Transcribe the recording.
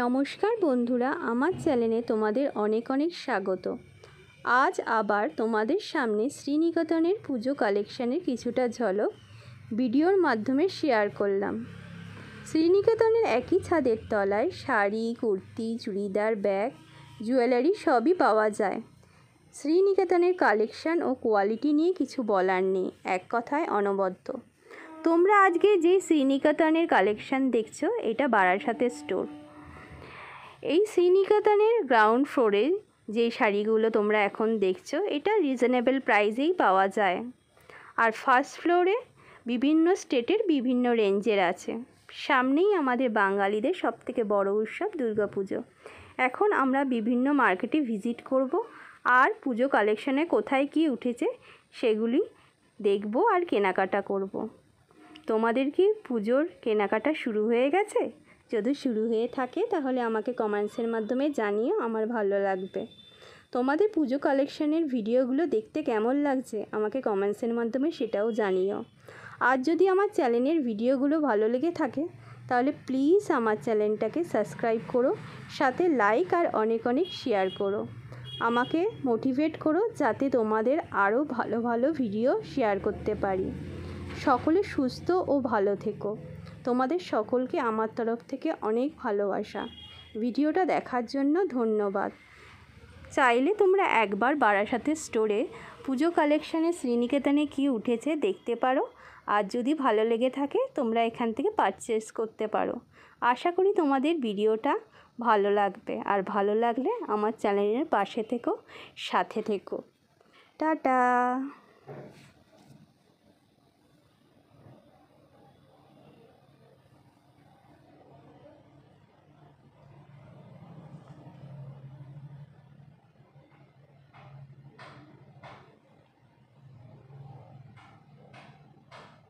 নমস্কার বন্ধুরা, আমার চ্যানেলে তোমাদের অনেক অনেক স্বাগত। আজ আবার তোমাদের সামনে শ্রীনিকেতনের পুজো কালেকশানের কিছুটা ঝলক ভিডিওর মাধ্যমে শেয়ার করলাম। শ্রীনিকেতনের একই ছাদের তলায় শাড়ি, কুর্তি, চুড়িদার, ব্যাগ, জুয়েলারি সবই পাওয়া যায়। শ্রীনিকেতনের কালেকশান ও কোয়ালিটি নিয়ে কিছু বলার নেই, এক কথায় অনবদ্য। তোমরা আজকে যে শ্রীনিকেতনের কালেকশান দেখছো, এটা বারাসাতের স্টোর। এই শ্রীনিকেতনের গ্রাউন্ড ফ্লোরে যে শাড়িগুলো তোমরা এখন দেখছো, এটা রিজনেবল প্রাইসেই পাওয়া যায়। আর ফার্স্ট ফ্লোরে বিভিন্ন স্টেটের বিভিন্ন রেঞ্জের আছে। সামনেই আমাদের বাঙালিদের সবথেকে বড় উৎসব দুর্গাপুজো। এখন আমরা বিভিন্ন মার্কেটে ভিজিট করব আর পুজো কালেকশানে কোথায় কি উঠেছে সেগুলি দেখব আর কেনাকাটা করব। তোমাদের কি পুজোর কেনাকাটা শুরু হয়ে গেছে? যদি শুরু হয়ে থাকে তাহলে আমাকে কমেন্টসের মাধ্যমে জানিও, আমার ভালো লাগবে। তোমাদের পুজো কালেকশানের ভিডিওগুলো দেখতে কেমন লাগছে আমাকে কমেন্টসের মাধ্যমে সেটাও জানিও। আর যদি আমার চ্যানেলের ভিডিওগুলো ভালো লেগে থাকে তাহলে প্লিজ আমার চ্যানেলটাকে সাবস্ক্রাইব করো, সাথে লাইক আর অনেক অনেক শেয়ার করো। আমাকে মোটিভেট করো যাতে তোমাদের আরও ভালো ভালো ভিডিও শেয়ার করতে পারি। সকলে সুস্থ ও ভালো থেকো। তোমাদের সকলকে আমার তরফ থেকে অনেক ভালোবাসা। ভিডিওটা দেখার জন্য ধন্যবাদ। চাইলে তোমরা একবার বারাসাতের স্টোরে পুজো কালেকশানে শ্রীনিকেতনে কি উঠেছে দেখতে পারো। আর যদি ভালো লেগে থাকে তোমরা এখান থেকে পারচেস করতে পারো। আশা করি তোমাদের ভিডিওটা ভালো লাগবে, আর ভালো লাগলে আমার চ্যানেলের পাশে থেকো, সাথে থেকো। টাটা।